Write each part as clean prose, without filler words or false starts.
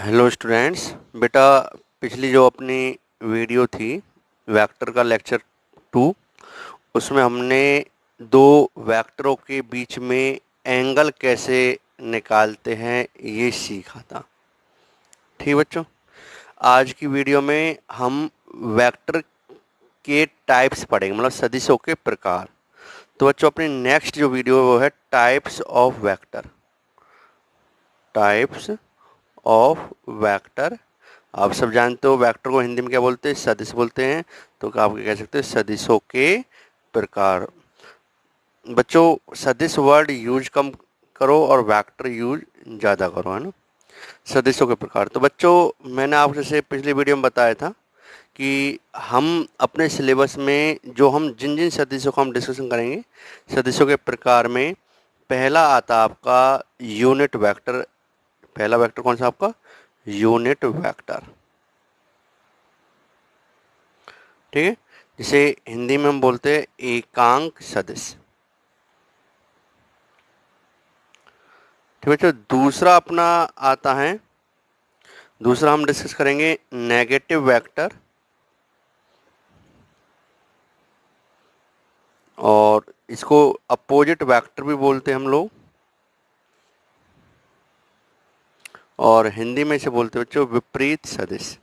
Hello students. बेटा, पिछली जो अपनी वीडियो थी वेक्टर का लेक्चर 2, उसमें हमने दो वेक्टरों के बीच में एंगल कैसे निकालते हैं ये सीखा था। ठीक बच्चों, आज की वीडियो में हम वेक्टर के टाइप्स पढ़ेंगे, मतलब सदिशों के प्रकार। तो बच्चों, अपनी नेक्स्ट जो वीडियो है वो है types of vector. Types of vector. आप सब जानते हो वेक्टर को हिंदी में क्या बोलते हैं? सदिश बोलते हैं। तो आप क्या कह सकते हैं? सदिशों के प्रकार। बच्चों, सदिश वर्ड यूज कम करो और वेक्टर यूज ज़्यादा करो, है ना। सदिशों के प्रकार। तो बच्चों, मैंने आपको जैसे पिछली वीडियो में बताया था कि हम अपने सिलेबस में जो हम जिन जिन सदिशों का हम डिस्कशन करेंगे, सदिशों के प्रकार में पहला आता आपका यूनिट वेक्टर। पहला वेक्टर कौन सा आपका? Unit vector. ठीक है, जिसे हिंदी में हम बोलते हैं एकांक सदिश। ठीक है बच्चों, दूसरा अपना आता है, दूसरा हम डिस्कस करेंगे नेगेटिव वेक्टर, और इसको अपोजिट वेक्टर भी बोलते हैं हम लोग, और हिंदी में इसे बोलते हैं बच्चों विपरीत सदिश।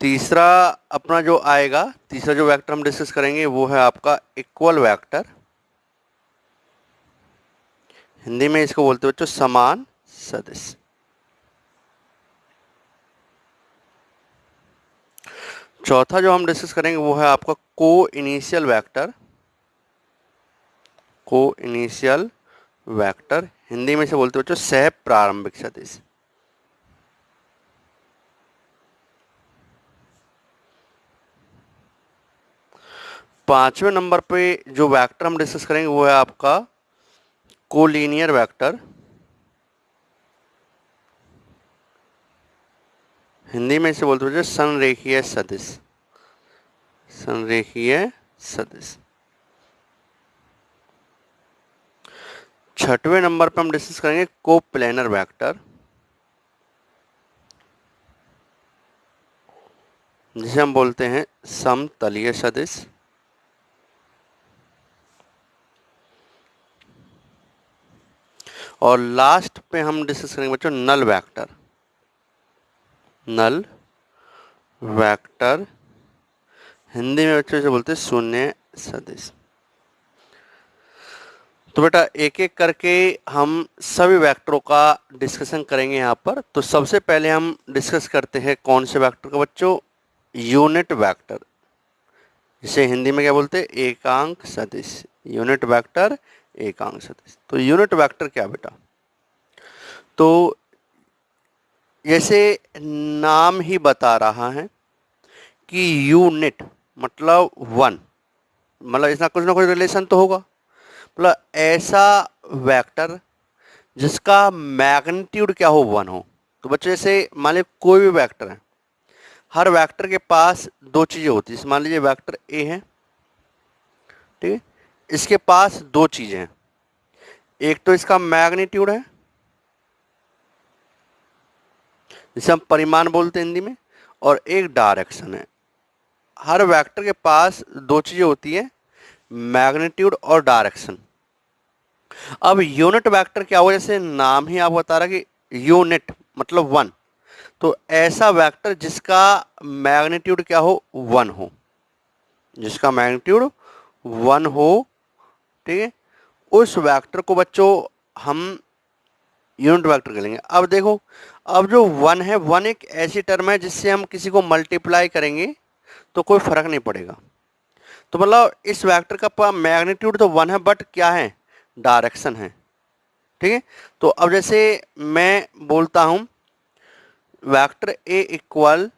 तीसरा अपना जो आएगा, तीसरा जो वेक्टर हम डिस्कस करेंगे वो है आपका इक्वल वेक्टर। हिंदी में इसको बोलते हैं बच्चों समान सदिश। चौथा जो हम डिस्कस करेंगे वो है आपका को इनिशियल वेक्टर। को इनिशियल वेक्टर हिंदी में से बोलते हैं बच्चों सह प्रारंभिक सदिश। पांचवें नंबर पे जो वेक्टर हम डिस्कस करेंगे वो है आपका कोलिनियर वेक्टर। हिंदी में इसे बोलते हैं संरेखीय सदिश। संरेखीय सदिश। छठवें नंबर पे हम डिस्कस करेंगे कोप्लेनर वेक्टर, जिसे हम बोलते हैं समतलीय सदिश। और लास्ट पे हम डिस्कस करेंगे बच्चों null vector. Null vector Hindi में बच्चों इसे बोलते हैं शून्य सदिश। तो बेटा, एक एक करके हम सभी वेक्टरों का डिस्कशन करेंगे यहाँ पर। तो सबसे पहले हम डिस्कस करते हैं कौन से वेक्टर का बच्चों? यूनिट वेक्टर, जिसे हिंदी में क्या बोलते हैं? एकांक सदिश। यूनिट वेक्टर, एकांक सदिश। तो यूनिट वेक्टर क्या बेटा? तो जैसे नाम ही बता रहा है कि यूनिट मतलब वन, मतलब इसका कुछ ना कुछ रिलेशन तो होगा। मतलब ऐसा वेक्टर जिसका मैग्नीट्यूड क्या हो? वन हो। तो बच्चों, जैसे मान लीजिए कोई भी वेक्टर है, हर वेक्टर के पास दो चीजें होती है। मान लीजिए वेक्टर ए है, ठीक है, इसके पास दो चीजें हैं। एक तो इसका मैग्नीट्यूड है, जिसे हम परिमाण बोलते हैं हिंदी में, और एक डायरेक्शन है। हर वेक्टर के पास दो चीजें होती है, मैग्नीट्यूड और डायरेक्शन। अब यूनिट वेक्टर क्या हुआ? जैसे नाम ही आप बता रहा कि यूनिट मतलब वन। तो ऐसा वेक्टर जिसका मैग्नीट्यूड क्या हो? वन हो। जिसका मैग्नीट्यूड वन हो, ठीक है, उस वेक्टर को बच्चों हम यूनिट वेक्टर कहेंगे। अब देखो, अब जो वन है, वन एक ऐसी टर्म है जिससे हम किसी को मल्टीप्लाई करेंगे तो कोई फर्क नहीं पड़ेगा। तो मतलब इस वेक्टर का मैग्नीट्यूड तो वन है, बट क्या है? डायरेक्शन है। ठीक है। तो अब जैसे मैं बोलता हूं vector A equal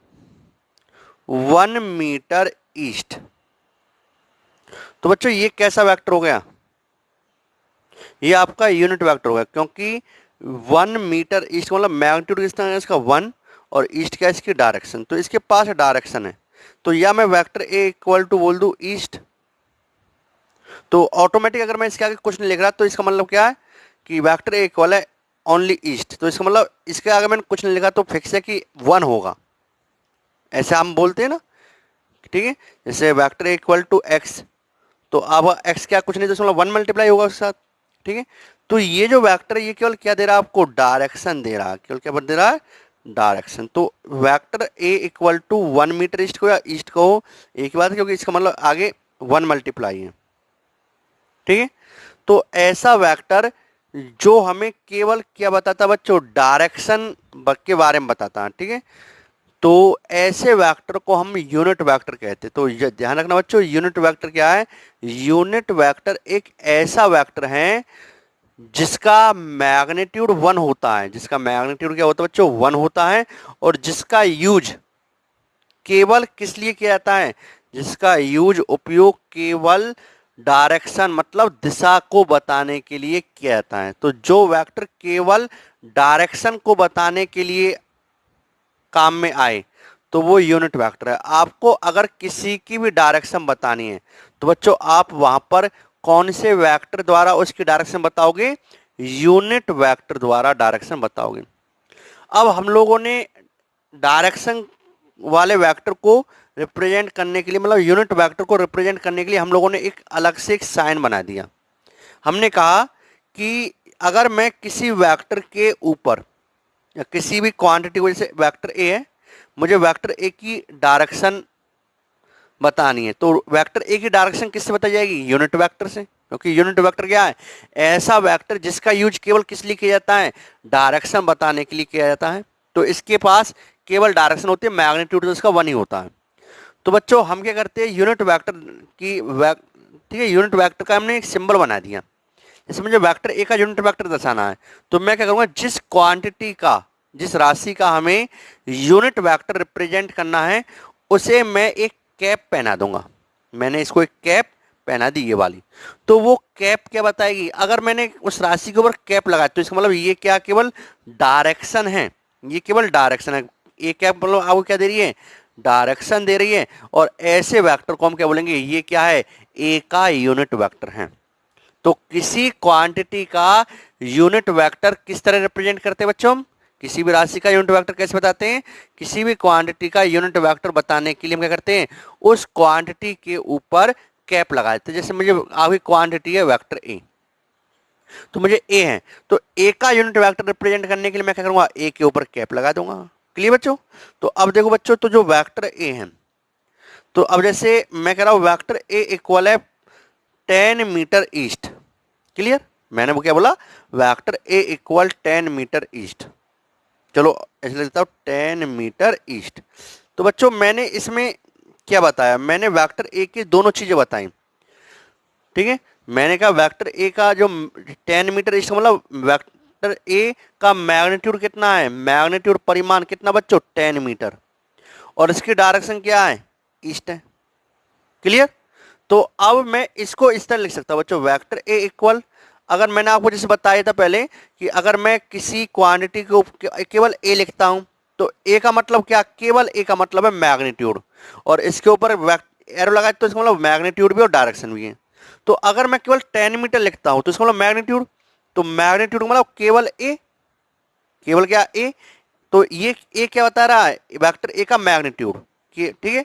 1 metre east, तो बच्चों ये कैसा वेक्टर हो गया? ये आपका यूनिट वेक्टर हो गया, क्योंकि 1 मीटर ईस्ट मतलब मैग्नीट्यूड कितना है इसका? वन, और ईस्ट क्या है इसकी? डायरेक्शन। तो इसके पास डायरेक्शन है, तो या मैं वेक्टर ए इक्वल टू बोल दूं ईस्ट, तो ऑटोमेटिक अगर मैं इसके आगे कुछ नहीं लिख रहा तो इसका मतलब क्या है कि वेक्टर ए इक्वल है ओनली ईस्ट, तो इसका मतलब इसके आगे मैंने कुछ नहीं लिखा तो फिक्स है कि 1 होगा, ऐसे हम बोलते हैं ना, ठीक है। जैसे वेक्टर इक्वल टू एक्स, तो अब एक्स क्या कुछ नहीं तो इसका मतलब 1 मल्टीप्लाई होगा उसके साथ, ठीक है। तो ये जो वेक्टर ये केवल क्या दे रहा है आपको, डायरेक्शन दे रहा है, केवल क्या दे रहा है, डायरेक्शन। तो vector A equal to 1 metre east को या ईस्ट को, एक ही बात है, क्योंकि इसका मतलब आगे 1 मल्टीप्लाई है, ठीक है। तो ऐसा वेक्टर जो हमें केवल क्या बताता है बच्चों, डायरेक्शन के बारे में बताता है, ठीक है। तो ऐसे वेक्टर को हम यूनिट वेक्टर कहते हैं। तो ध्यान रखना बच्चों, यूनिट वेक्टर क्या है, यूनिट वेक्टर एक ऐसा वेक्टर है जिसका मैग्नीट्यूड 1 होता है, जिसका मैग्नीट्यूड क्या होता है बच्चों, 1 होता है, और जिसका यूज केवल किस लिए किया जाता है, जिसका यूज उपयोग केवल डायरेक्शन मतलब दिशा को बताने के लिए किया जाता है। तो जो वेक्टर केवल डायरेक्शन को बताने के लिए काम में आए तो वो यूनिट वेक्टर है। आपको अगर किसी की भी डायरेक्शन बतानी है तो बच्चों आप वहां पर कौन से वेक्टर द्वारा उसकी डायरेक्शन बताओगे, यूनिट वेक्टर द्वारा डायरेक्शन बताओगे। अब हम लोगों ने डायरेक्शन वाले वेक्टर को रिप्रेजेंट करने के लिए, मतलब यूनिट वेक्टर को रिप्रेजेंट करने के लिए हम लोगों ने एक अलग से एक साइन बना दिया। हमने कहा कि अगर मैं किसी वेक्टर के ऊपर या किसी भी क्वांटिटी को, जैसे वेक्टर ए है, मुझे वेक्टर ए की डायरेक्शन बतानी है, तो वेक्टर ए की डायरेक्शन किससे बताई जाएगी, यूनिट वेक्टर से, क्योंकि यूनिट वेक्टर क्या है, ऐसा वेक्टर जिसका यूज केवल किस लिए किया जाता है, डायरेक्शन बताने के लिए किया जाता है। तो इसके पास केवल डायरेक्शन होती है, मैग्नीट्यूड तो इसका 1 ही होता है। तो बच्चों हम क्या करते हैं, यूनिट वेक्टर की ठीक है, यूनिट वेक्टर का हमने एक सिंबल बना दिया। जैसे मुझे वेक्टर ए का यूनिट वेक्टर दर्शाना है तो मैं क्या करूंगा, जिस क्वांटिटी का, जिस राशि का हमें यूनिट वेक्टर रिप्रेजेंट करना है उसे मैं एक कैप पहना दूंगा। मैंने इसको एक कैप पहना दी ये वाली, तो वो कैप क्या बताएगी, अगर मैंने उस राशि के ऊपर कैप लगाया तो इसका मतलब ये क्या केवल डायरेक्शन है, ये केवल डायरेक्शन है। ये कैप मतलब आपको क्या दे रही है, डायरेक्शन दे रही है। और ऐसे वेक्टर को हम क्या बोलेंगे, ये क्या है, ए का यूनिट वेक्टर है। तो किसी क्वांटिटी का यूनिट वेक्टर किस तरह रिप्रेजेंट करते हैं बच्चों, हम किसी भी राशि का यूनिट वेक्टर कैसे बताते हैं, किसी भी क्वांटिटी का यूनिट वेक्टर बताने के लिए हम क्या करते हैं, उस क्वांटिटी के ऊपर कैप लगा देते हैं। जैसे मुझे आपकी क्वांटिटी है वेक्टर ए, तो मुझे ए है, तो ए का यूनिट वेक्टर रिप्रेजेंट करने के लिए मैं क्या करूंगा, ए के ऊपर कैप लगा दूंगा। क्लियर बच्चों। तो अब देखो बच्चों, तो जो वेक्टर ए है, तो अब जैसे मैं कह रहा हूं वेक्टर ए इक्वल है 10 मीटर ईस्ट। क्लियर, मैंने वो क्या बोला, vector A equal 10 metre east. चलो ऐसे लिखता हूं 10 मीटर ईस्ट। तो बच्चों मैंने इसमें क्या बताया, मैंने वेक्टर ए की दोनों चीजें बताई, ठीक है। मैंने कहा वेक्टर ए का जो 10 मीटर ईस्ट मतलब वेक्टर ए का मैग्नीट्यूड कितना है, मैग्नीट्यूड परिमाण कितना बच्चों, 10 मीटर, और इसकी डायरेक्शन क्या है, ईस्ट है। क्लियर। तो अब मैं इसको इस तरह लिख सकता हूं बच्चों, वेक्टर ए इक्वल, अगर मैंने आपको जैसे बताया था पहले कि अगर मैं किसी क्वांटिटी को केवल ए लिखता हूं तो ए का मतलब क्या, केवल ए का मतलब है मैग्नीट्यूड, और इसके ऊपर एरो लगाए तो इसका मतलब मैग्नीट्यूड भी और डायरेक्शन भी है। तो अगर मैं केवल 10 मीटर लिखता हूं तो इसका मतलब मैग्नीट्यूड, तो मैग्नीट्यूड मतलब केवल ए, केवल क्या ए, तो ये ए क्या बता रहा है, वेक्टर ए का मैग्नीट्यूड, ठीक है।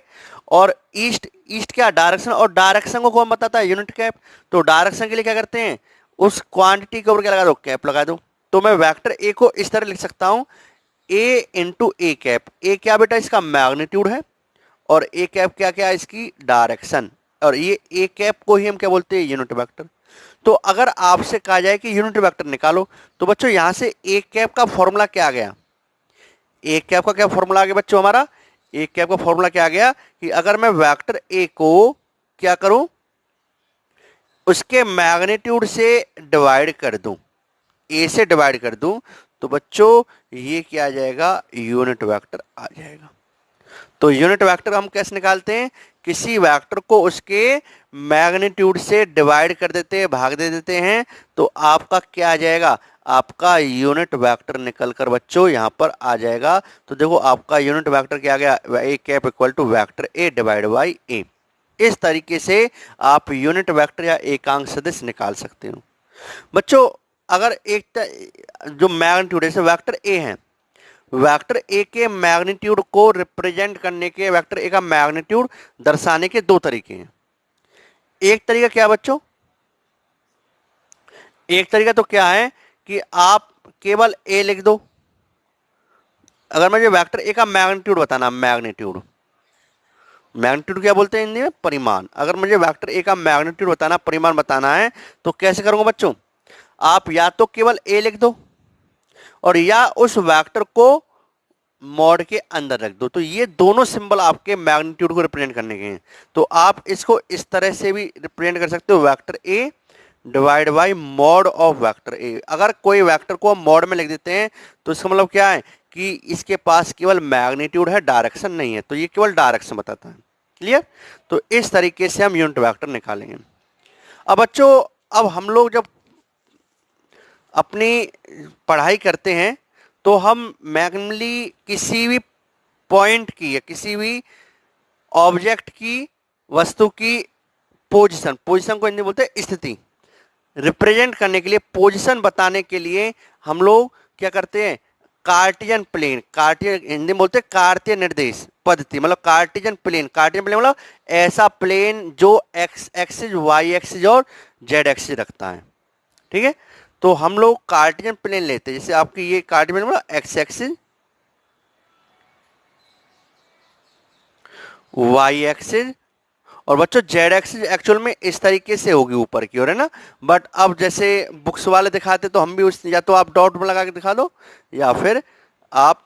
और ईस्ट, ईस्ट क्या, डायरेक्शन, और डायरेक्शन को कौन बताता है, यूनिट कैप। तो डायरेक्शन के लिए क्या करते हैं, उस क्वांटिटी के ऊपर क्या लगा दो, कैप लगा दो। तो मैं वेक्टर ए को इस तरह लिख सकता हूं, ए इंटू ए कैप। ए क्या बेटा, इसका मैग्नीट्यूड है, और ए कैप क्या क्या है, इसकी डायरेक्शन, और ये ए कैप को ही हम क्या बोलते हैं, यूनिट वेक्टर। तो अगर आपसे कहा जाए कि यूनिट वेक्टर निकालो, तो बच्चों यहां से ए कैप का फॉर्मूला क्या आ गया, ए कैप का क्या फॉर्मूला आ गया बच्चों हमारा, ए कैप का फॉर्मूला क्या आ गया कि अगर मैं वेक्टर ए को क्या करूं, उसके मैग्नीट्यूड से डिवाइड कर दूं, ए से डिवाइड कर दूं, तो बच्चों ये क्या आ जाएगा, यूनिट वेक्टर आ जाएगा। तो यूनिट वेक्टर हम कैसे निकालते हैं, किसी वेक्टर को उसके मैग्नीट्यूड से डिवाइड कर देते हैं, भाग दे देते हैं, तो आपका क्या आ जाएगा, आपका यूनिट वेक्टर निकल कर बच्चों यहां पर आ जाएगा। तो देखो आपका यूनिट वेक्टर क्या आ गया, A cap equal to vector A divide by A. इस तरीके से आप यूनिट वेक्टर या एकांक सदिश निकाल सकते हो। बच्चों अगर जो मैग्नीट्यूड जैसे वेक्टर ए है, वेक्टर ए के मैग्नीट्यूड को रिप्रेजेंट करने के, वेक्टर ए का मैग्नीट्यूड दर्शाने के दो तरीके हैं। एक तरीका क्या बच्चों, एक तरीका तो क्या है कि आप केवल ए लिख दो। अगर मुझे वेक्टर ए का मैग्नीट्यूड बताना, मैग्नीट्यूड, मैग्नीट्यूड क्या बोलते हैं हिंदी में, परिमाण। अगर मुझे वेक्टर ए का मैग्नीट्यूड बताना, परिमाण बताना है, तो कैसे करूंगा बच्चों, आप या तो केवल ए लिख दो और या उस वेक्टर को मॉड के अंदर रख दो। तो ये दोनों सिंबल आपके मैग्नीट्यूड को रिप्रेजेंट करने के हैं। तो आप इसको इस तरह से भी रिप्रेजेंट कर सकते हो, vector A divide by mod of vector A. अगर कोई वेक्टर को हम मॉड में लिख देते हैं तो इसका मतलब क्या है कि इसके पास केवल मैग्नीट्यूड है, डायरेक्शन नहीं है। तो ये केवल डायरेक्शन बताता है। क्लियर? तो इस तरीके से हम यूनिट वेक्टर निकालेंगे। अब बच्चों, अब हम लोग जब अपनी पढ़ाई करते हैं तो हम मैक्सिमली किसी भी पॉइंट की या किसी भी ऑब्जेक्ट की, वस्तु की पोजीशन, पोजीशन को हिंदी बोलते हैं स्थिति, रिप्रेजेंट करने के लिए, पोजीशन बताने के लिए हम लोग क्या करते हैं, कार्टियन प्लेन, कार्टियन हिंदी में बोलते हैं कार्तीय निर्देश पद्धति, मतलब कार्टियन प्लेन। कार्टियन प्लेन मतलब ऐसा प्लेन जो एक्स एक्सिस, वाई एक्सिस और जेड एक्सिस रखता है। ठीक है? तो हम लोग कार्टियन प्लेन लेते हैं। जैसे आपकी ये कार्टियन प्लेन मतलब एक्स एक्सिस, वाई एक्सिस और बच्चों जेड एक्सिस एक्चुअल में इस तरीके से होगी ऊपर की ओर, है ना। बट अब जैसे बुक्स वाले दिखाते तो हम भी उस, या तो आप डॉट लगा के दिखा दो या फिर आप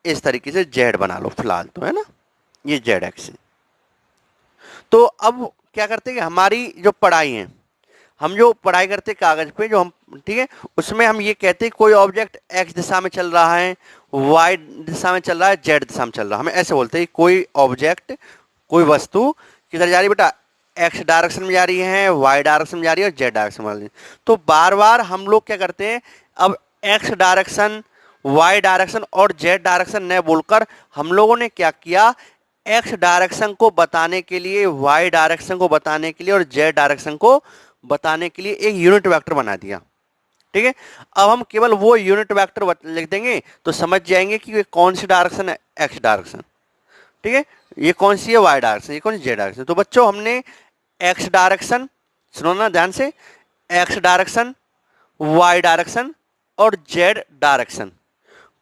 इस तरीके से जेड बना लो फिलहाल, तो है ना, ये जेड एक्सिस। तो अब क्या करते हैं कि हमारी जो पढ़ाई है, हम जो पढ़ाई करते हैं कागज पे जो हम, ठीक है, उसमें हम ये कहते हैं कोई ऑब्जेक्ट एक्स दिशा में चल रहा है, वाई दिशा में चल रहा है, जेड दिशा में चल रहा है। हमें ऐसे बोलते हैं कोई ऑब्जेक्ट, कोई वस्तु किधर जा रही है बेटा, एक्स डायरेक्शन में जा रही है, वाई डायरेक्शन में जा रही है और जेड डायरेक्शन में जा रही है। तो बार बार हम लोग क्या करते हैं, अब एक्स डायरेक्शन, वाई डायरेक्शन और जेड डायरेक्शन न बोलकर हम लोगों ने क्या किया, एक्स डायरेक्शन को बताने के लिए, वाई डायरेक्शन को बताने के लिए और जेड डायरेक्शन को बताने के लिए एक यूनिट वेक्टर बना दिया। ठीक है? अब हम केवल वो यूनिट वेक्टर लिख देंगे तो समझ जाएंगे कि ये कौन सी डायरेक्शन है, एक्स डायरेक्शन। ठीक है? ये कौन सी है, वाई डायरेक्शन, ये कौन सी जेड डायरेक्शन। तो बच्चों हमने एक्स डायरेक्शन, सुनो ना ध्यान से, एक्स डायरेक्शन, वाई डायरेक्शन और जेड डायरेक्शन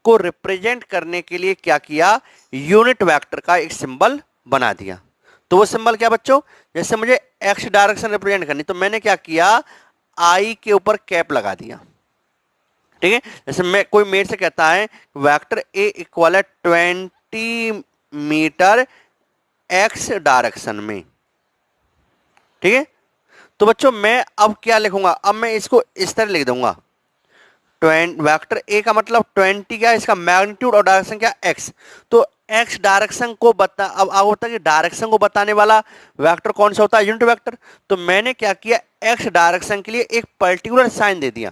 को रिप्रेजेंट करने के लिए क्या किया, यूनिट वेक्टर का एक सिंबल बना दिया। तो वो सिंबल क्या बच्चों, जैसे मुझे एक्स डायरेक्शन रिप्रेजेंट करनी, तो मैंने क्या किया, आई के ऊपर कैप लगा दिया। ठीक है? जैसे मैं, कोई मेरे से कहता है वेक्टर ए इक्वल है 20 मीटर एक्स डायरेक्शन में। ठीक है? तो बच्चों मैं अब क्या लिखूंगा, अब मैं इसको इस तरह लिख दूंगा, वेक्टर ए का मतलब 20 क्या है, इसका मैग्नीट्यूड और डायरेक्शन क्या, एक्स। तो एक्स डायरेक्शन को बता, अब होता है कि डायरेक्शन को बताने वाला वेक्टर कौन सा होता है, यूनिट वेक्टर। तो मैंने क्या किया, एक्स डायरेक्शन के लिए एक पर्टिकुलर साइन दे दिया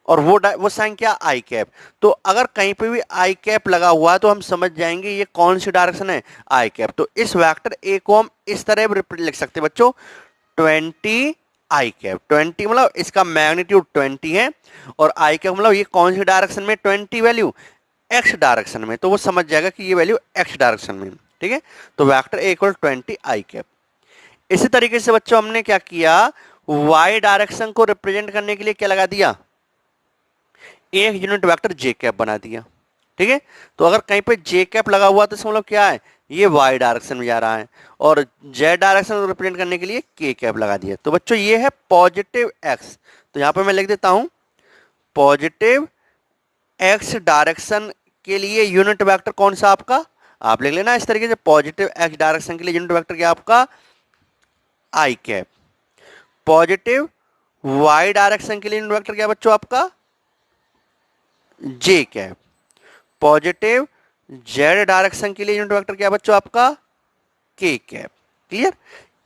और वो साइन क्या, आई कैप। तो अगर कहीं पे भी आई कैप लगा हुआ है तो हम समझ जाएंगे ये कौन सी डायरेक्शन है, आई कैप। तो इस वेक्टर ए को हम इस तरह लिख सकते हैं बच्चों, 20 आई कैप। 20 मतलब इसका मैग्नीट्यूड 20 है और आई कैप मतलब ये कौन सी डायरेक्शन में, 20 वैल्यू एक्स डायरेक्शन में। तो वो समझ जाएगा कि ये वैल्यू एक्स डायरेक्शन में। ठीक है? तो vector A equal 20 I cap. इसी तरीके से बच्चों हमने क्या किया, वाई डायरेक्शन को रिप्रेजेंट करने के लिए क्या लगा दिया, एक यूनिट वेक्टर जे कैप बना दिया। ठीक है? तो अगर कहीं पे जे कैप लगा हुआ तो इसका मतलब क्या है, ये वाई डायरेक्शन में जा रहा है और जेड डायरेक्शन को रिप्रेजेंट करने के लिए के कैप लगा दिया। तो बच्चों ये है पॉजिटिव एक्स। तो यहां पे मैं लिख देता हूं, पॉजिटिव एक्स डायरेक्शन के लिए यूनिट वेक्टर कौन सा आपका, आप लिख लेना इस तरीके से, पॉजिटिव एक्स डायरेक्शन के लिए यूनिट वेक्टर क्या आपका, आई कैप। पॉजिटिव वाई डायरेक्शन के लिए यूनिट वेक्टर क्या बच्चों आपका, जे कैप। पॉजिटिव जेड डायरेक्शन के लिए यूनिट वेक्टर क्या बच्चों आपका, के कैप। क्लियर?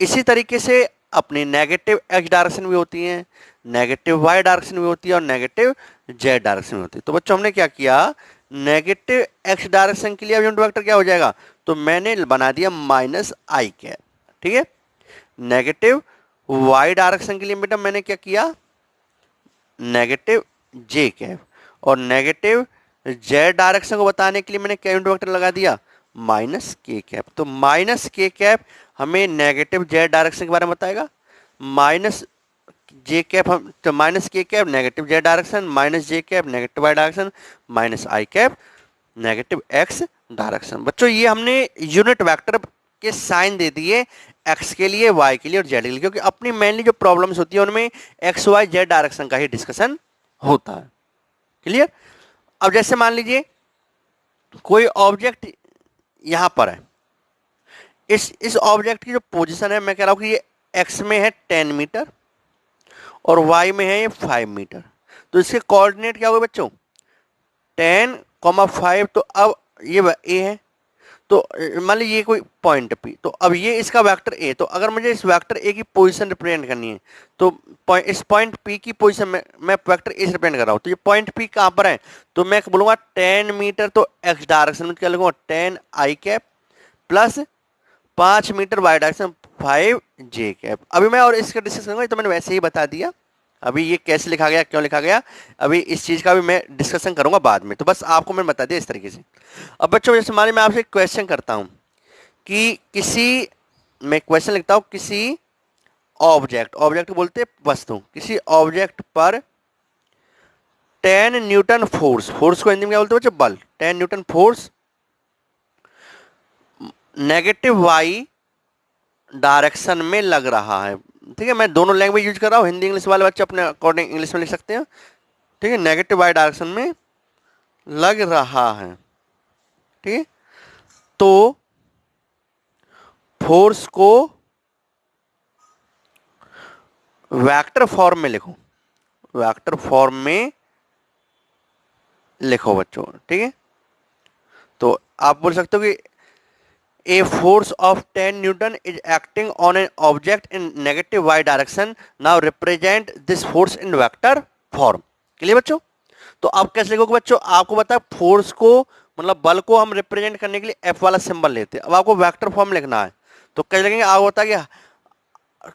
इसी तरीके से अपनी नेगेटिव एक्स डायरेक्शन भी होती है, नेगेटिव वाई डायरेक्शन भी होती है और नेगेटिव जेड डायरेक्शन भी होती है। तो बच्चों हमने क्या किया, नेगेटिव एक्स डायरेक्शन के लिए यूनिट वेक्टर क्या हो जाएगा, तो मैंने बना दिया माइनस आई कैप। ठीक है? नेगेटिव वाई डायरेक्शन के लिए बेटा मैंने क्या किया, नेगेटिव जे कैप, और नेगेटिव जेड डायरेक्शन को बताने के लिए मैंने क्या यूनिट वेक्टर लगा दिया, माइनस के कैप। तो माइनस के कैप हमें नेगेटिव जेड डायरेक्शन के बारे में बताएगा, माइनस जे कैप हम तो minus k cap negative z direction, minus j cap negative Y direction, minus i cap negative x direction. बच्चों ये हमने यूनिट वेक्टर के साइन दे दिए एक्स के लिए, वाई के लिए और जेड के लिए, क्योंकि अपनी मेनली जो प्रॉब्लम्स होती है उनमें एक्स वाई जेड डायरेक्शन का ही डिस्कशन होता है। क्लियर। अब जैसे मान लीजिए कोई ऑब्जेक्ट यहां पर है, इस ऑब्जेक्ट की जो पोजीशन है, मैं कह रहा हूं कि ये एक्स में है 10 मीटर और वाई में है ये 5 मीटर। तो इसके कोऑर्डिनेट क्या होगा बच्चों, 10,5। तो अब ये ए है, तो मान लीजिए ये कोई पॉइंट पी, तो अब ये इसका वेक्टर ए। तो अगर मुझे इस वेक्टर ए की पोजीशन रिप्रेजेंट करनी है, तो इस पॉइंट पी की पोजीशन में मैं वेक्टर ए से रिप्रेजेंट कर रहा हूं, तो ये पॉइंट पी कहां पर है, तो मैं बोलूंगा 10 मीटर, तो एक्स डायरेक्शन में क्या लिखूंगा 10 i cap plus 5 metre y direction 5 j cap. अभी मैं और इसका डिस्कस करूंगा, तो मैंने वैसे ही बता दिया। अभी ये कैसे लिखा गया, क्यों लिखा गया, अभी इस चीज का भी मैं डिस्कशन करूंगा बाद में, तो बस आपको मैं बता दिया इस तरीके से। अब बच्चों जैसे मान लीजिए मैं आपसे क्वेश्चन करता हूं कि मैं क्वेश्चन लिखता हूं, किसी ऑब्जेक्ट, ऑब्जेक्ट बोलते हैं वस्तु, किसी ऑब्जेक्ट पर 10 न्यूटन फोर्स, फोर्स को हिंदी में क्या बोलते हैं बच्चों, बल, 10 newton force negative Y direction में लग रहा है। ठीक है, मैं दोनों लैंग्वेज यूज कर रहा हूँ, हिंदी इंग्लिश वाले बच्चे अपने अकॉर्डिंग इंग्लिश में लिख सकते हैं। ठीक है, नेगेटिव वाई डायरेक्शन में लग रहा है। ठीक है, तो फोर्स को वेक्टर फॉर्म में लिखो, वेक्टर फॉर्म में लिखो बच्चों। ठीक है, तो आप बोल सकते हो कि A force of 10 Newton is acting on an object in negative y direction. Now represent this force in vector form. Clear बच्चों। तो आप कैसे लिखोगे बच्चों, आपको बता फोर्स को मतलब बल को हम रिप्रेजेंट करने के लिए F वाला सिंबल लेते हैं। अब आपको वेक्टर फॉर्म लिखना है, तो कैसे लिखेंगे, आपको बता कि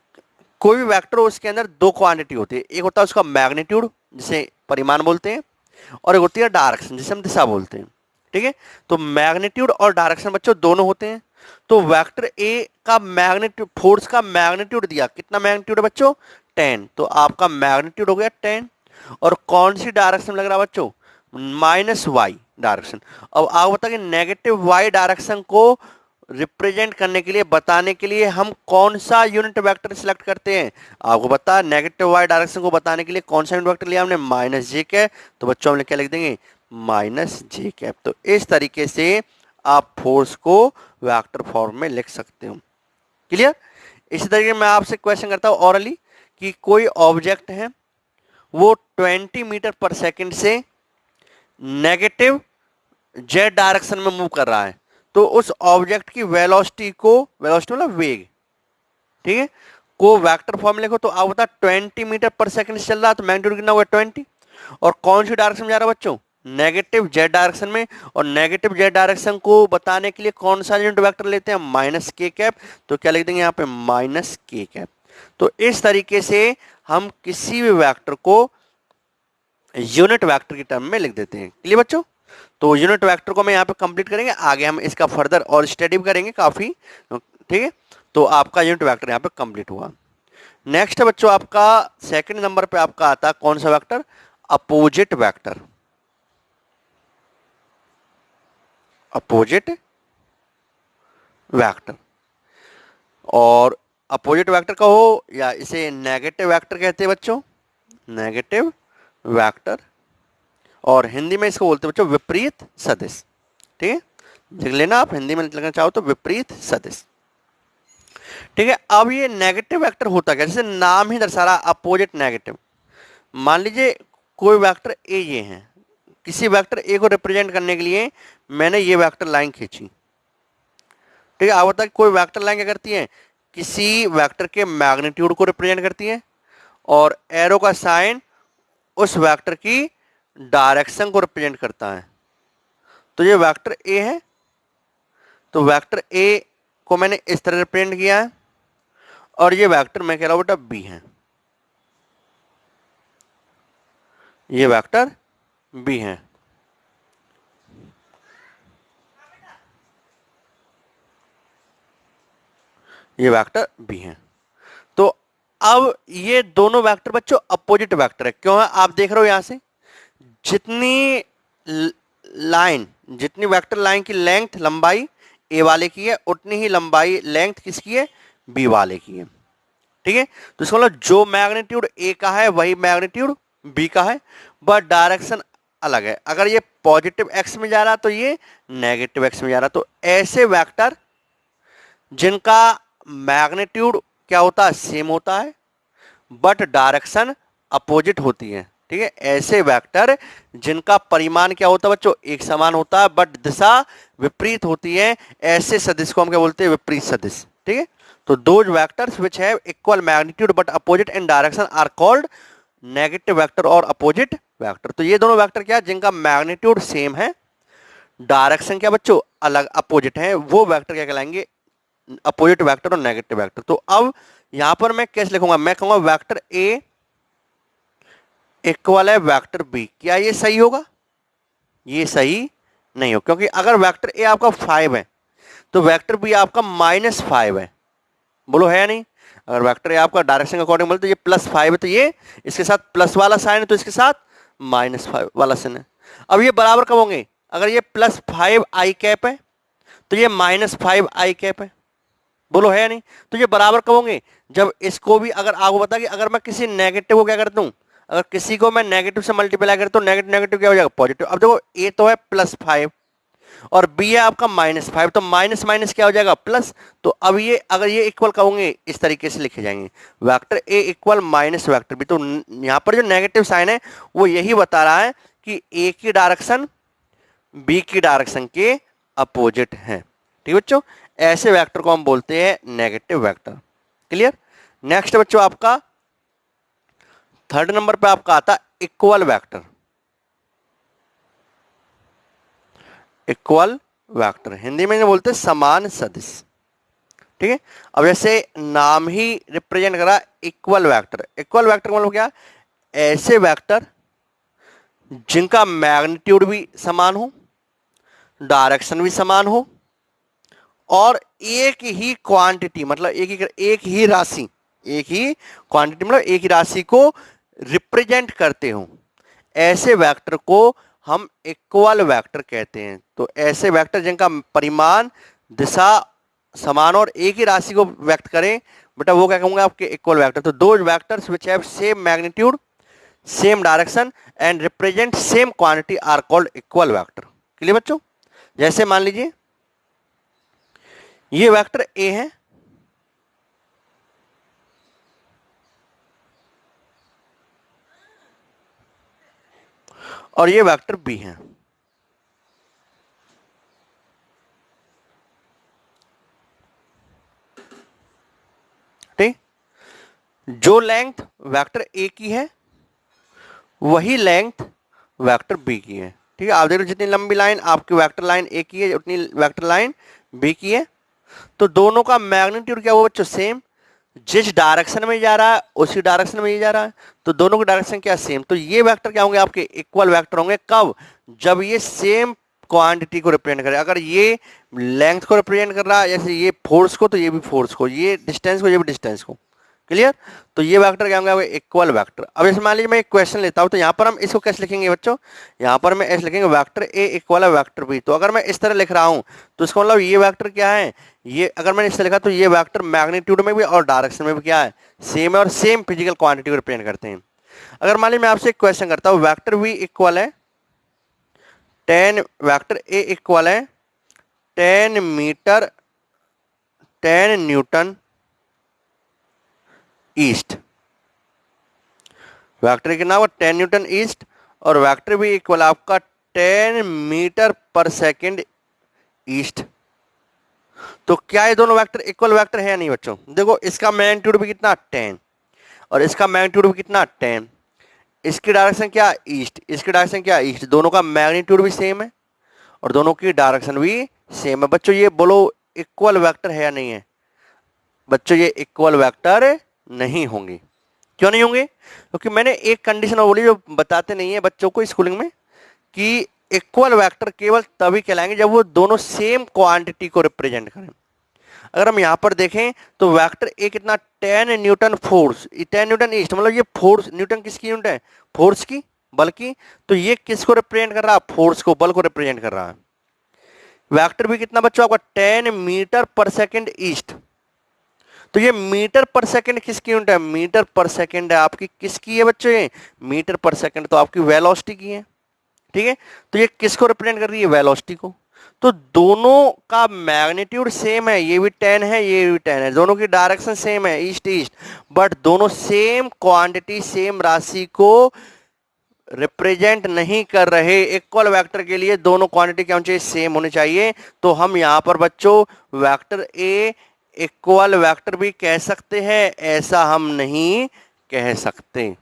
कोई भी वेक्टर हो उसके अंदर दो क्वांटिटी होती है, एक होता है उसका मैग्नीट्यूड जिसे परिमाण बोलते हैं, और एक होती है डायरेक्शन जिसे हम दिशा बोलते हैं। ठीक है, तो मैग्नीट्यूड और डायरेक्शन बच्चों दोनों होते हैं। तो वेक्टर ए का मैग्नीट्यूड, फोर्स का मैग्नीट्यूड दिया, कितना मैग्नीट्यूड है बच्चों 10, तो आपका मैग्नीट्यूड हो गया 10। और कौन सी डायरेक्शन लग रहा है बच्चों, माइनस वाई डायरेक्शन। अब आप बता कि नेगेटिव वाई डायरेक्शन को रिप्रेजेंट करने के लिए, बताने के लिए हम कौन सा यूनिट वेक्टर सिलेक्ट करते हैं, आपको बता नेगेटिव वाई डायरेक्शन को बताने के लिए कौन सा यूनिट वेक्टर लिया हमने, माइनस जे कैप। तो बच्चों हम क्या लिख देंगे, माइनस जे कैप। तो इस तरीके से आप फोर्स को वेक्टर फॉर्म में लिख सकते हो। क्लियर। इसी तरीके मैं आपसे क्वेश्चन करता हूं ऑरली कि कोई ऑब्जेक्ट है वो 20 मीटर पर सेकंड से नेगेटिव जेड डायरेक्शन में मूव कर रहा है, तो उस ऑब्जेक्ट की वेलोसिटी को, वेलोसिटी मतलब वेग, ठीक है, को वेक्टर फॉर्म में लिखो। तो आप बता 20 मीटर पर सेकंड चल रहा है, तो मैग्नीट्यूड कितना होगा 20, और कौन सी डायरेक्शन में जा रहा है बच्चों, नेगेटिव जेड डायरेक्शन में। और नेगेटिव जेड डायरेक्शन को बताने के लिए कौन सा यूनिट वेक्टर लेते हैं, माइनस के कैप। तो क्या लिख देंगे यहाँ पे, माइनस के कैप। तो इस तरीके से हम किसी भी वेक्टर को यूनिट वेक्टर की टर्म में लिख देते हैं। क्लियर बच्चों। तो यूनिट वेक्टर को मैं यहाँ पे कंप्लीट करेंगे, आगे हम इसका फर्दर और स्टडी भी करेंगे काफी। ठीक है, तो आपका यूनिट वेक्टर यहाँ पे कंप्लीट हुआ। नेक्स्ट है बच्चों आपका सेकंड नंबर पे आपका आता है कौन सा vector, opposite vector. Opposite vector, और अपोजिट वेक्टर का हो या इसे नेगेटिव वेक्टर कहते हैं बच्चों, नेगेटिव वेक्टर, और हिंदी में इसको बोलते हैं बच्चों विपरीत सदिश। ठीक है, लिख लेना आप, हिंदी में लिखना चाहो तो विपरीत सदिश। ठीक है, अब ये नेगेटिव वेक्टर होता क्या, जैसे नाम ही दर्शा रहा अपोजिट नेगेटिव। मान लीजिए कोई वेक्टर ए ये है, किसी वेक्टर ए को रिप्रेजेंट करने के लिए मैंने ये वेक्टर लाइन खींची। ठीक है, आप बताइए कोई वेक्टर लाइन क्या करती है, किसी वेक्टर के मैग्नीट्यूड को रिप्रेजेंट करती है, और एरो का साइन उस वेक्टर की डायरेक्शन को रिप्रेजेंट करता है। तो ये वेक्टर ए है, तो वेक्टर ए को मैंने इस तरह रिप्रेजेंट किया है, और ये वेक्टर मैं कह रहा हूं बेटा बी है। ये वेक्टर बी है। ये वेक्टर बी है। तो अब ये दोनों वेक्टर बच्चों अपोजिट वेक्टर है। क्यों है? आप देख रहे हो यहां से जितनी लाइन, जितनी वेक्टर लाइन की लेंथ, लंबाई ए वाले की है, उतनी ही लंबाई लेंथ किसकी है? बी वाले की है। ठीक है, तो इसका मतलब जो मैग्नीट्यूड ए का है वही मैग्नीट्यूड बी का है, बट डायरेक्शन अलग है। अगर ये पॉजिटिव एक्स में जा रहा तो ये नेगेटिव एक्स में जा रहा। तो ऐसे वेक्टर जिनका मैग्नीट्यूड क्या होता है? सेम होता है, बट डायरेक्शन अपोजिट होती है। ठीक है, ऐसे वेक्टर जिनका परिमाण क्या होता है बच्चों? एक समान होता है, बट दिशा विपरीत होती है, ऐसे सदिश को हम क्या बोलते हैं? विपरीत सदिश। ठीक है, तो those vectors which have equal magnitude but opposite in direction are called negative vector और अपोजिट वेक्टर। तो ये दोनों वेक्टर क्या है? जिनका मैग्नीट्यूड सेम है, डायरेक्शन क्या बच्चों? अलग, अपोजिट है, वो वेक्टर क्या कहलाएंगे? अपोजिट वेक्टर और नेगेटिव वेक्टर। तो अब यहां पर मैं कैसे लिखूंगा? मैं कहूंगा वेक्टर ए इक्वल है वेक्टर बी। क्या ये सही होगा? ये सही नहीं हो, क्योंकि अगर वेक्टर ए आपका 5 है तो वेक्टर बी आपका -5 है। बोलो है या नहीं? अगर वेक्टर ए आपका डायरेक्शन के अकॉर्डिंग बोलते ये +5 है, तो ये इसके साथ प्लस वाला साइन है, तो इसके साथ -5 वाला साइन है। अब ये बराबर कब होंगे? अगर ये +5 आई कैप है तो ये -5 आई कैप है। बोलो है या नहीं? तो ये बराबर कब होंगे? जब इसको भी, अगर आपको बता कि अगर मैं किसी नेगेटिव को क्या करता हूं, अगर किसी को मैं नेगेटिव से मल्टीप्लाई करता हूं, नेगेटिव नेगेटिव क्या हो जाएगा? पॉजिटिव। अब देखो ए तो है +5 और बी है आपका -5, तो माइनस माइनस क्या हो जाएगा? प्लस। तो अब ये अगर ये इक्वल कहोगे इस तरीके से लिखे जाएंगे, vector A equal minus vector B. तो यहां पर जो नेगेटिव साइन है वो यही बता रहा है कि ए की डायरेक्शन बी की डायरेक्शन के अपोजिट है। ठीक है बच्चों, ऐसे वेक्टर को हम बोलते हैं नेगेटिव वेक्टर। क्लियर? नेक्स्ट बच्चों आपका 3rd नंबर पे आपका आता equal vector. Equal vector Hindi में बोलते हैं समान सदिश। ठीक है, अब जैसे नाम ही रिप्रेजेंट करा इक्वल वेक्टर। इक्वल वेक्टर का मतलब क्या? ऐसे वेक्टर जिनका मैग्नीट्यूड भी समान हो, डायरेक्शन भी समान हो, और एक ही क्वांटिटी, मतलब एक ही राशि, एक ही क्वांटिटी मतलब एक ही राशि को रिप्रेजेंट करते हो, ऐसे वेक्टर को हम इक्वल वेक्टर कहते हैं। तो ऐसे वेक्टर जिनका परिमाण, दिशा समान और एक ही राशि को व्यक्त करें, बेटा वो क्या कहूंगा? आपके इक्वल वेक्टर। तो those vectors which have same magnitude, same direction and represent same quantity are called equal vector. Clear बच्चों? जैसे मान लीजिए ये वेक्टर ए है और ये वेक्टर बी है। ठीक, जो लेंथ वेक्टर ए की है वही लेंथ वेक्टर बी की है। ठीक है, आप देख रहे हो जितनी लंबी लाइन आपकी वेक्टर लाइन ए की है उतनी वेक्टर लाइन बी की है। तो दोनों का मैग्नीट्यूड क्या हुआ बच्चों? सेम। जिस डायरेक्शन में जा रहा है उसी डायरेक्शन में ये जा रहा है, तो दोनों की डायरेक्शन क्या? सेम। तो ये वेक्टर क्या होंगे? आपके इक्वल वेक्टर होंगे। कब? जब ये सेम क्वांटिटी को रिप्रेजेंट करे। अगर ये लेंथ को रिप्रेजेंट कर रहा है, जैसे ये फोर्स को, तो ये भी फोर्स को, ये डिस्टेंस को, ये भी डिस्टेंस को। क्लियर? तो ये वेक्टर क्या होंगे? Equal vector. अब जैसे मान लीजिए मैं एक क्वेश्चन लेता हूं, तो यहां पर हम इसको कैसे लिखेंगे बच्चों? यहां पर मैं ऐसे लिखेंगे वेक्टर ए इक्वल है वेक्टर बी। तो अगर मैं इस तरह लिख रहा हूं तो इसका मतलब ये वेक्टर क्या है? ये अगर मैंने इससे लिखा तो ये वेक्टर मैग्नीट्यूड में भी और डायरेक्शन में भी क्या है? सेम है और सेम फिजिकल क्वांटिटी को रिप्रेजेंट करते हैं। अगर मान लीजिए मैं आपसे एक क्वेश्चन करता हूं, वेक्टर बी इक्वल है 10, वेक्टर ए इक्वल है 10 मीटर 10 न्यूटन ईस्ट। वेक्टर के नाम 10 न्यूटन ईस्ट और वेक्टर भी इक्वल आपका 10 मीटर पर सेकेंड ईस्ट। तो क्या ये दोनों वेक्टर इक्वल वेक्टर है या नहीं बच्चों? देखो इसका मैग्नीट्यूड भी कितना? 10 और इसका मैग्नीट्यूड भी कितना? 10। इसकी डायरेक्शन क्या? ईस्ट। इसकी डायरेक्शन क्या? ईस्ट। दोनों का मैग्नीट्यूड भी सेम है और दोनों की डायरेक्शन भी सेम है। बच्चों ये बोलो इक्वल वेक्टर है या नहीं है? बच्चों ये इक्वल वेक्टर नहीं होंगे। क्यों नहीं होंगे? क्योंकि मैंने एक कंडीशन और बोली जो बताते नहीं है बच्चों को स्कूलिंग में, कि इक्वल वेक्टर केवल तभी कहलाएंगे जब वो दोनों सेम क्वांटिटी को रिप्रेजेंट करें। अगर हम यहाँ पर देखें तो वेक्टर ए कितना 10 न्यूटन फोर्स, 10 न्यूटन ईस्ट, मतलब ये फोर्स, न्यूटन किसकी यूनिट है? फोर्स की, बल की। तो ये किसको रिप्रेजेंट कर रहा है? फोर्स को, बल को रिप्रेजेंट कर रहा है। वेक्टर भी कितना बच्चों आपका 10 मीटर पर सेकेंड ईस्ट। तो ये मीटर पर सेकंड किसकी यूनिट है? मीटर पर सेकंड है आपकी, किसकी है बच्चों? ये मीटर पर सेकंड तो आपकी वेलोसिटी की है। ठीक है, तो ये किसको रिप्रेजेंट कर रही है? वेलोसिटी को। तो दोनों का मैग्नीट्यूड सेम है, ये भी 10 है, ये भी 10 है, दोनों की डायरेक्शन सेम है, ईस्ट ईस्ट, बट दोनों सेम क्वांटिटी, सेम राशि को रिप्रेजेंट नहीं कर रहे। इक्वल वेक्टर के लिए दोनों क्वांटिटी क्या होनी चाहिए? सेम होनी चाहिए। तो हम यहां पर बच्चों वेक्टर ए इक्वल वेक्टर भी कह सकते हैं, ऐसा हम नहीं कह सकते,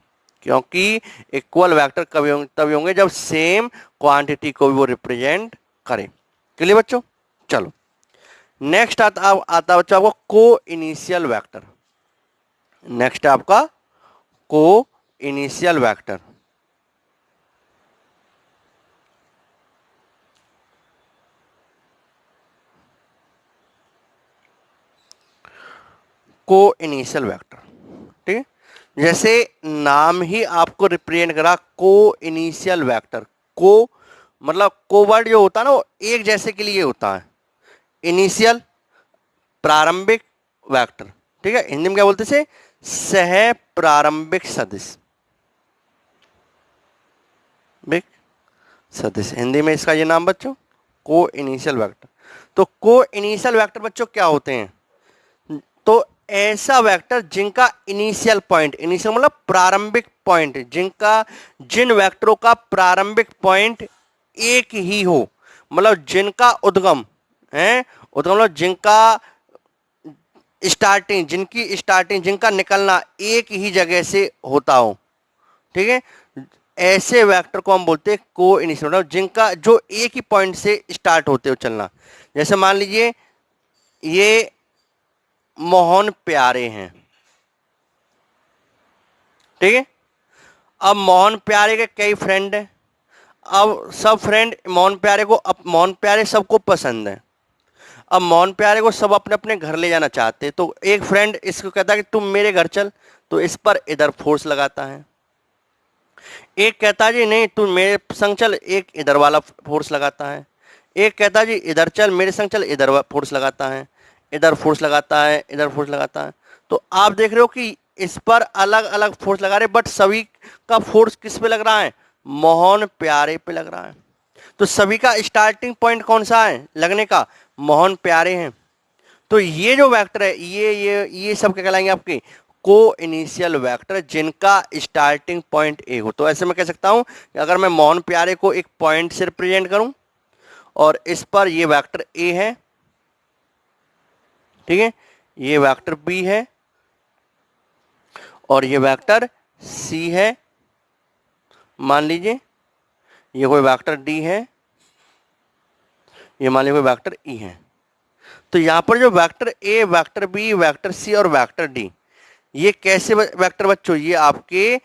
क्योंकि इक्वल वेक्टर कभी तभी होंगे जब सेम क्वांटिटी को भी वो रिप्रेजेंट करे। क्लियर बच्चों? चलो नेक्स्ट आता बच्चों आपको को इनिशियल वेक्टर। नेक्स्ट है आपका को इनिशियल वेक्टर। को इनिशियल वेक्टर, ठीक है, जैसे नाम ही आपको रिप्रेजेंट करा, को इनिशियल वेक्टर। को मतलब को वर्ड जो होता है ना वो एक जैसे के लिए होता है। इनिशियल प्रारंभिक वेक्टर, ठीक है, हिंदी में क्या बोलते से? सह प्रारंभिक सदिश, सदिश हिंदी में इसका ये नाम बच्चों को इनिशियल वेक्टर। तो को इनिशियल वेक्टर बच्चों क्या होते हैं? तो ऐसा वेक्टर जिनका इनिशियल पॉइंट, इनिशियल मतलब प्रारंभिक पॉइंट, जिन वेक्टरों का प्रारंभिक पॉइंट एक ही हो, मतलब जिनका उद्गम है, उद्गम मतलब जिनका स्टार्टिंग, जिनका निकलना एक ही जगह से होता हो। ठीक है, ऐसे वेक्टर को हम बोलते हैं को इनिशियल, मतलब जिनका जो एक ही पॉइंट से स्टार्ट होते हो चलना। जैसे मान लीजिए ये मोहन प्यारे हैं, ठीक है, अब मोहन प्यारे के कई फ्रेंड हैं। अब सब फ्रेंड मोहन प्यारे को, अब मोहन प्यारे सबको पसंद है। अब मोहन प्यारे को सब अपने अपने घर ले जाना चाहते हैं। तो एक फ्रेंड इसको कहता है कि तुम मेरे घर चल, तो इस पर इधर फोर्स लगाता है। एक कहता है जी नहीं तू मेरे संग चल, एक इधर वाला फोर्स लगाता है। एक कहता है जी इधर चल मेरे संग चल, इधर फोर्स लगाता है, इधर फोर्स लगाता है, इधर फोर्स लगाता है। तो आप देख रहे हो कि इस पर अलग अलग फोर्स लगा रहे, बट सभी का फोर्स किस पे लग रहा है? मोहन प्यारे पे लग रहा है। तो सभी का स्टार्टिंग पॉइंट कौन सा है लगने का? मोहन प्यारे हैं। तो ये जो वेक्टर है, ये सब क्या कहलाएंगे आपके? को इनिशियल वेक्टर, जिनका स्टार्टिंग पॉइंट ए हो। तो ऐसे मैं कह सकता हूं कि अगर मैं मोहन प्यारे को एक पॉइंट से रिप्रेजेंट करूं और इस पर ये वेक्टर ए है, ठीक है, ये वेक्टर बी है और ये वेक्टर सी है, मान लीजिए ये कोई वेक्टर डी है, ये मान लीजिए कोई वेक्टर ई है। तो यहां पर जो vector A, vector B, vector C और वेक्टर डी, ये कैसे वेक्टर बच्चों? ये आपके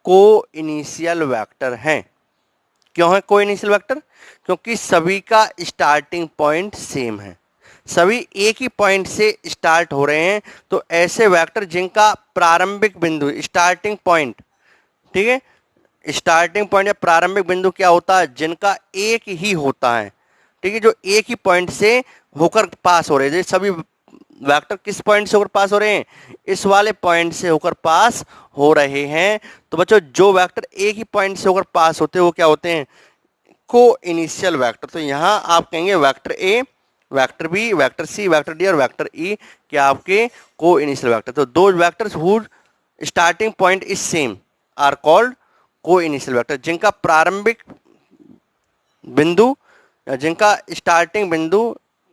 को इनिशियल वेक्टर हैं। क्यों है को इनिशियल वेक्टर? क्योंकि सभी का स्टार्टिंग पॉइंट सेम है, सभी एक ही पॉइंट से स्टार्ट हो रहे हैं। तो ऐसे वेक्टर जिनका प्रारंभिक बिंदु, स्टार्टिंग पॉइंट, ठीक है, स्टार्टिंग पॉइंट या प्रारंभिक बिंदु क्या होता है? जिनका एक ही होता है, ठीक है, जो एक ही पॉइंट से होकर पास हो रहे हैं। सभी वेक्टर किस पॉइंट से होकर पास हो रहे हैं? इस वाले पॉइंट से होकर पास हो रहे हैं। तो बच्चों जो वेक्टर एक ही पॉइंट से होकर पास होते हैं वो क्या होते हैं? को इनिशियल वेक्टर। तो यहां आप कहेंगे vector A, vector B, vector C, vector D और वेक्टर ई क्या आपके को इनिशियल वेक्टर। तो दो vectors who starting point is same are called coinitial vector. जिनका प्रारंभिक बिंदु या जिनका स्टार्टिंग बिंदु,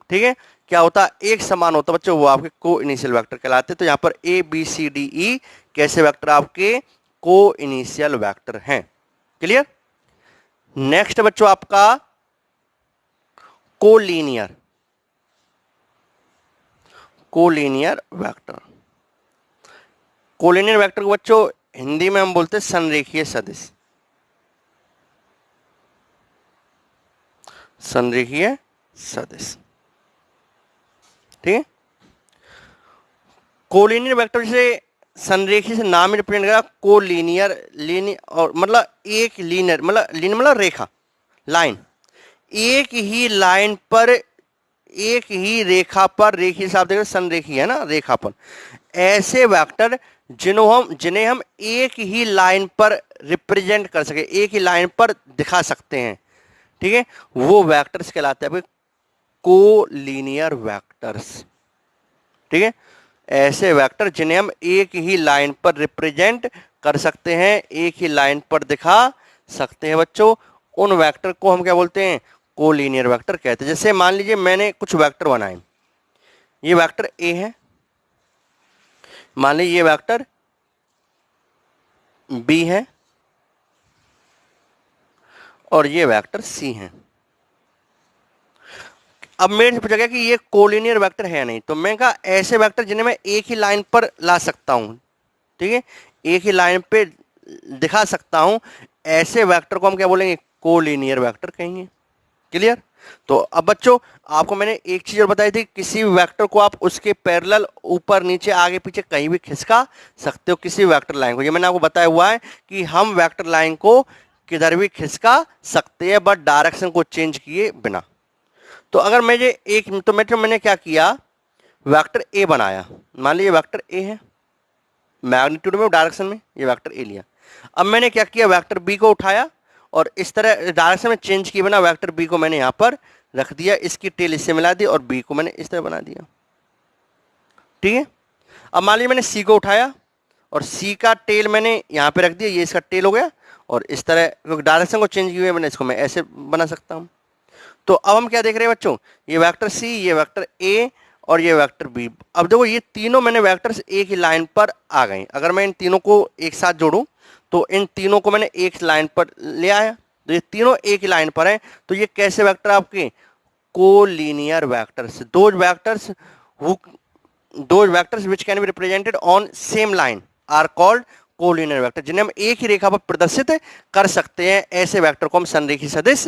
ठीक है, क्या होता है? एक समान होता है बच्चों, वो आपके को इनिशियल वेक्टर कहलाते हैं। तो यहां पर A B C D E कैसे वेक्टर आपके को इनिशियल वेक्टर हैं। क्लियर? नेक्स्ट बच्चों आपका collinear, collinear vector. Collinear vector को बच्चों हिंदी में हम बोलते हैं संरेखीय सदिश। संरेखीय सदिश, ठीक है। कोलिनियर वेक्टर जैसे संरेखीय से नाम ही रिप्रेजेंट करा, कोलिनियर, लीनियर और मतलब एक लीनियर, मतलब रेखा, लाइन, एक ही लाइन पर, एक ही रेखा पर, रेखीय साहब देख संरेखीय है ना, रेखा पर, ऐसे वेक्टर जिन्हें हम एक ही लाइन पर रिप्रेजेंट कर सके, एक ही लाइन पर दिखा सकते हैं, ठीक है, वो वेक्टर्स कहलाते हैं कोलिनियर वेक्टर्स, ठीक है। ऐसे वेक्टर जिन्हें हम एक ही लाइन पर रिप्रेजेंट कर सकते हैं, एक ही लाइन पर दिखा सकते हैं बच्चों, उन वेक्टर को हम क्या बोलते हैं, कोलिनियर वेक्टर कहते हैं। जैसे मान लीजिए मैंने कुछ वेक्टर बनाए, ये वेक्टर ए है, मान लीजिए ये वेक्टर बी है और ये वेक्टर सी है। अब मेरे से पूछा गया कि ये कोलिनियर वेक्टर है नहीं, तो मैं कहा ऐसे वेक्टर जिन्हें मैं एक ही लाइन पर ला सकता हूं, ठीक है, एक ही लाइन पे दिखा सकता हूं, ऐसे वेक्टर को हम क्या बोलेंगे, कोलिनियर वेक्टर कहेंगे। क्लियर। तो अब बच्चों आपको मैंने एक चीज और बताई थी, किसी वेक्टर को आप उसके पैरेलल ऊपर नीचे आगे पीछे कहीं भी खिसका सकते हो, किसी वेक्टर लाइन को। ये मैंने आपको बताया हुआ है कि हम वेक्टर लाइन को किधर भी खिसका सकते हैं, बट डायरेक्शन को चेंज किए बिना। तो अगर मैंने क्या किया, वेक्टर ए बनाया, मान लीजिए वेक्टर ए है, मैग्नीट्यूड में डायरेक्शन में ये वेक्टर ए लिया। अब मैंने क्या किया, वेक्टर बी को उठाया और इस तरह डायरेक्शन में चेंज किए बिना वेक्टर बी को मैंने यहां पर रख दिया, इसकी टेल इससे मिला दी और बी को मैंने इस तरह बना दिया, ठीक है। अब मान लीजिए मैंने सी को उठाया और सी का टेल मैंने यहां पे रख दिया, ये इसका टेल हो गया, और इस तरह डायरेक्शन को चेंज किए मैंने इसको मैं ऐसे बना सकता हूं। तो अब हम क्या देख रहे हैं बच्चों, ये वेक्टर सी, ये वेक्टर ए और ये वेक्टर बी। अब देखो ये तीनों मैंने वेक्टर्स एक ही लाइन पर आ गए। अगर मैं इन तीनों को एक साथ जोड़ूं तो इन तीनों को मैंने एक लाइन पर ले आया, तो ये तीनों एक ही लाइन पर हैं। तो ये कैसे वेक्टर आपके, collinear vectors. Those vectors which can be represented on same line are called collinear vector. जिन्हें हम एक ही रेखा पर प्रदर्शित कर सकते हैं, ऐसे वेक्टर को हम संरेखी सदिश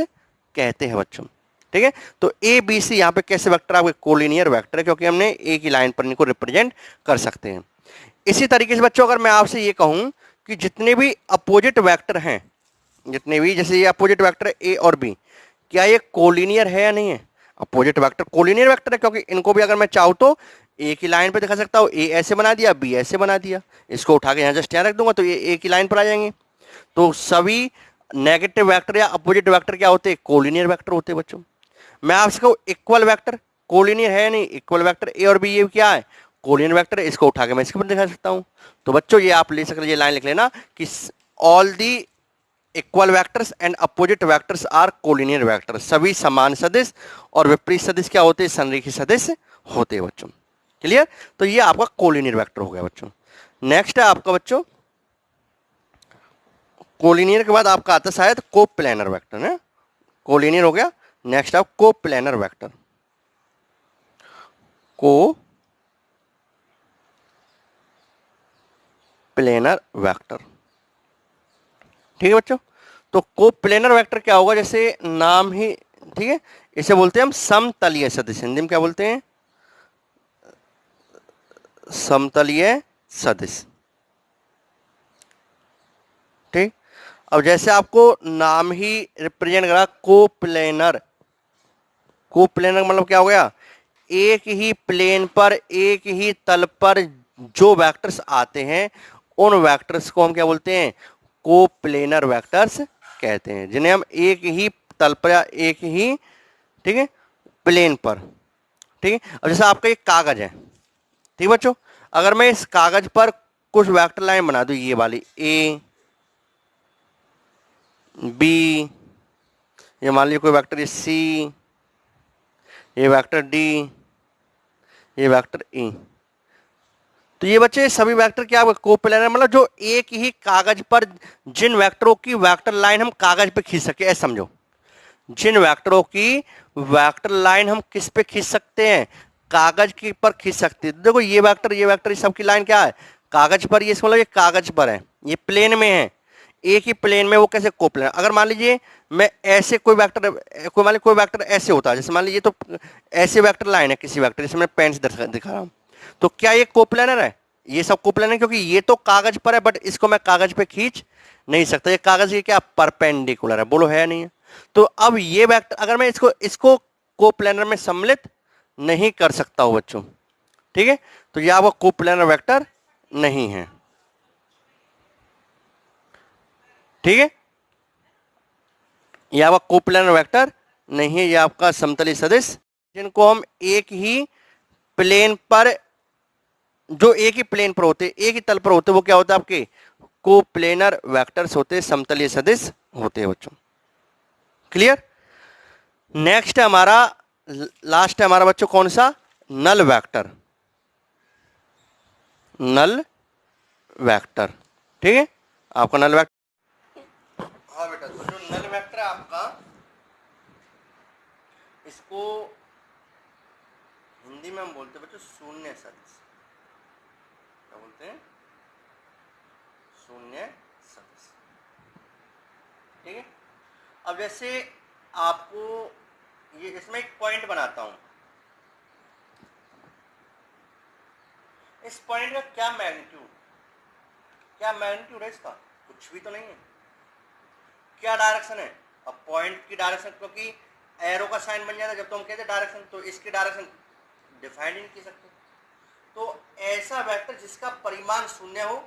कहते हैं बच्चों, ठीक है। तो ए बी सी यहाँ पे कैसे वेक्टर आपके, कोलिनियर वेक्टर है, क्योंकि हमने एक ही लाइन पर इनको रिप्रेजेंट कर सकते हैं। इसी तरीके से बच्चों अगर मैं आपसे ये कहूं कि जितने भी अपोजिट वेक्टर हैं, जितने भी, जैसे ये अपोजिट वेक्टर ए और बी, क्या ये कोलिनियर है या नहीं है, अपोजिट वेक्टर कोलिनियर वेक्टर है, क्योंकि इनको भी अगर मैं चाहूँ तो एक ही लाइन पे दिखा सकता हूँ, ए ऐसे बना दिया, बी ऐसे बना दिया, इसको उठा के यहाँ जस्ट यहाँ रख दूंगा तो ये एक ही लाइन पर आ जाएंगे। तो सभी नेगेटिव वेक्टर या अपोजिट वेक्टर क्या होते हैं, कोलिनियर वेक्टर होते हैं बच्चों। मैं आपसे कहूँ इक्वल वेक्टर कोलिनियर है नहीं, इक्वल वेक्टर ए और बी ये क्या है, कोलिनियर वेक्टर है, इसको उठा के मैं इसके ऊपर दिखा सकता हूँ। तो बच्चों ये आप ले सकते, ये लाइन लिख लेना कि all the equal vectors and opposite vectors are collinear vectors. सभी समान सदिश और विपरीत सदिश क्या होते हैं, संरेखी सदिश होते हैं बच्चों। क्लियर। तो ये आपका कोलिनियर वेक्टर हो गया बच्चों। नेक्स्ट है आपका बच्चों, कोलिनियर के बाद आपका आता है शायद कोप्लेनर वेक्टर है। कोलिनियर हो गया, नेक्स्ट आप कोप्लेनर वेक्टर, कोप्लेनर वेक्टर, ठीक है बच्चों। तो कोप्लेनर वेक्टर क्या होगा, जैसे नाम ही, ठीक है, इसे बोलते हैं हम समतलीय सदिश। हिंदी में क्या बोलते हैं, समतलीय सदिश, ठीक। अब जैसे आपको नाम ही रिप्रेजेंट करा कोप्लेनर, कोप्लेनर मतलब क्या हो गया, एक ही प्लेन पर, एक ही तल पर जो वेक्टर्स आते हैं उन वेक्टर्स को हम क्या बोलते हैं, कोप्लेनर वेक्टर्स कहते हैं, जिन्हें हम एक ही तल पर या एक ही, ठीक है, प्लेन पर, ठीक है। अब जैसे आपका एक कागज है, ठीक बच्चों, अगर मैं इस कागज पर कुछ वेक्टर लाइन बना दूं, ये वाली ए बी, ये मान लीजिए कोई वेक्टर सी, ये वेक्टर डी, ये वेक्टर ई, तो ये बच्चे सभी वेक्टर क्या कोप्लेनर, मतलब जो एक ही कागज पर जिन वेक्टरों की वेक्टर लाइन हम कागज पे खींच सके, ऐसा समझो, जिन वेक्टरों की वेक्टर लाइन हम किस पे खींच सकते हैं, कागज की पर खींच सकते हैं। देखो ये वेक्टर, ये वेक्टर, ये सबकी लाइन क्या है, कागज पर, ये मतलब ये कागज पर है, ये प्लेन में है, एक ही प्लेन में वो कैसे कोप्लेनर। अगर मान लीजिए मैं ऐसे कोई वेक्टर, कोई मान लीजिए कोई वेक्टर ऐसे होता है, जैसे मान लीजिए तो ऐसे वेक्टर लाइन है किसी वेक्टर, जैसे मैं पेन से दिखा रहा हूँ, तो क्या ये कोप्लेनर है? ये सब कोप्लेनर, क्योंकि ये तो कागज पर है बट इसको मैं कागज पे खींच नहीं सकता, ये कागज ये क्या परपेंडिकुलर है, बोलो है या नहीं है? तो अब ये वेक्टर अगर मैं इसको इसको कोप्लेनर में सम्मिलित नहीं कर सकता हूं बच्चों, ठीक है, तो यह आपका कोप्लेनर वेक्टर नहीं है, ठीक है, यह आपका कोप्लेनर वेक्टर नहीं है, यह आपका समतली सदिश, जिनको हम एक ही प्लेन पर, जो एक ही प्लेन पर होते, एक ही तल पर होते, वो क्या होता है आपके कोप्लेनर वेक्टर्स होते, समतलीय सदिश होते हैं बच्चों। क्लियर? नेक्स्ट है हमारा, लास्ट है हमारा बच्चों कौन सा? नल वेक्टर। नल वेक्टर, ठीक है, आपका नल वेक्टर। हाँ बेटा, तो जो नल वेक्टर है आपका, इसको हिंदी में हम बोलते हैं बच्चों शून्य सदिश। क्या बोलते हैं? शून्य सदिश, ठीक है। अब जैसे आपको ये, इसमें एक पॉइंट बनाता हूं, इस पॉइंट का क्या मैग्नीट्यूड, क्या मैग्नीट्यूड है इसका? कुछ भी तो नहीं है। क्या डायरेक्शन है? अब पॉइंट की डायरेक्शन, क्योंकि एरो का साइन बन जाता है जब तो हम कहते हैं डायरेक्शन, तो इसकी डायरेक्शन डिफाइन ही नहीं की सकते। तो ऐसा वेक्टर जिसका परिमाण शून्य हो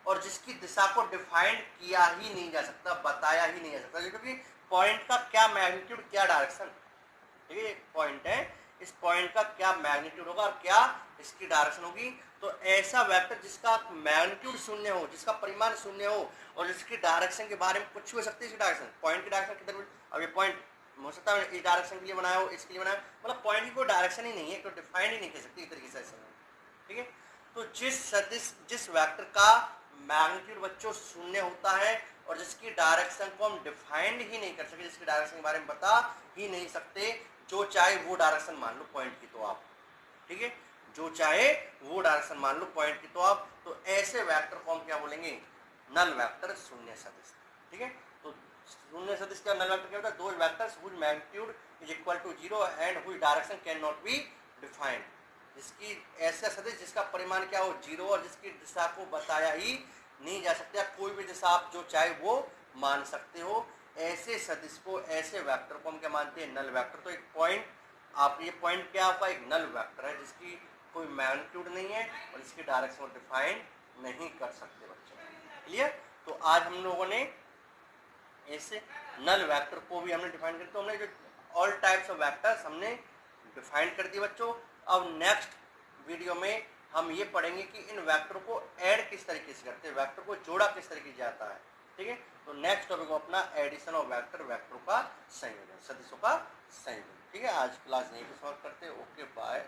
और जिसकी दिशा को डिफाइन किया ही नहीं जा सकता, बताया ही नहीं जा सकता, क्योंकि पॉइंट का क्या मैग्नीट्यूड, क्या डायरेक्शन, ठीक है, पॉइंट है, इस पॉइंट का क्या मैग्नीट्यूड होगा और क्या इसकी डायरेक्शन होगी। तो ऐसा वेक्टर जिसका मैग्नीट्यूड शून्य हो, जिसका परिमाण शून्य हो और जिसकी डायरेक्शन के बारे में कुछ भी हो सकती है, इसकी डायरेक्शन, पॉइंट की डायरेक्शन किधर, अब ये पॉइंट हो सकता है इस डायरेक्शन के लिए बनाया हो, इसके लिए बनाया, मतलब पॉइंट की कोई डायरेक्शन ही नहीं है, तो डिफाइन ही नहीं कर सकती इस तरीके से, ठीक है। तो जिस सदिश, जिस वेक्टर का मैग्नीट्यूड बच्चों शून्य होता है और जिसकी डायरेक्शन को हम डिफाइंड ही नहीं कर सकते, जिसकी डायरेक्शन के बारे में बता ही नहीं सकते, जो चाहे वो डायरेक्शन मान लो पॉइंट की, तो आप, ठीक है, जो चाहे वो डायरेक्शन मान लो पॉइंट की, तो आप, तो ऐसे वेक्टर को हम क्या बोलेंगे? नल वेक्टर, शून्य सदिश, ठीक है। तो शून्य सदिश का नल वेक्टर क्या होता है? दो vectors whose magnitude is equal to 0 and whose direction can not be defined, जिसकी, ऐसा सदिश जिसका परिमाण क्या हो? 0, और जिसकी दिशा को बताया ही नहीं जा सकता, कोई भी दिशा आप जो चाहे वो मान सकते हो, ऐसे सदिश को, ऐसे वेक्टर को हम क्या मानते हैं? Null vector. तो एक पॉइंट, आप ये पॉइंट क्या आपका? एक नल वेक्टर है जिसकी कोई मैग्नीट्यूड नहीं है और इसकी डायरेक्शन को डिफाइन नहीं कर सकते बच्चों। क्लियर? तो आज हम लोगों ने ऐसे नल वेक्टर को भी हमने डिफाइन कर, तो हमने जो ऑल टाइप्स ऑफ वेक्टर्स हमने डिफाइन कर दिए बच्चों। अब नेक्स्ट वीडियो में हम ये पढ़ेंगे कि इन वेक्टर को ऐड किस तरीके से करते हैं, वेक्टर को जोड़ा किस तरीके से जाता है, ठीक है। तो नेक्स्ट टॉपिक अपना एडिशन ऑफ वेक्टर, वेक्टरों का संयोजन, सदिशों का संयोजन, ठीक है। आज क्लास यहीं पे समाप्त करते हैं। Okay, bye.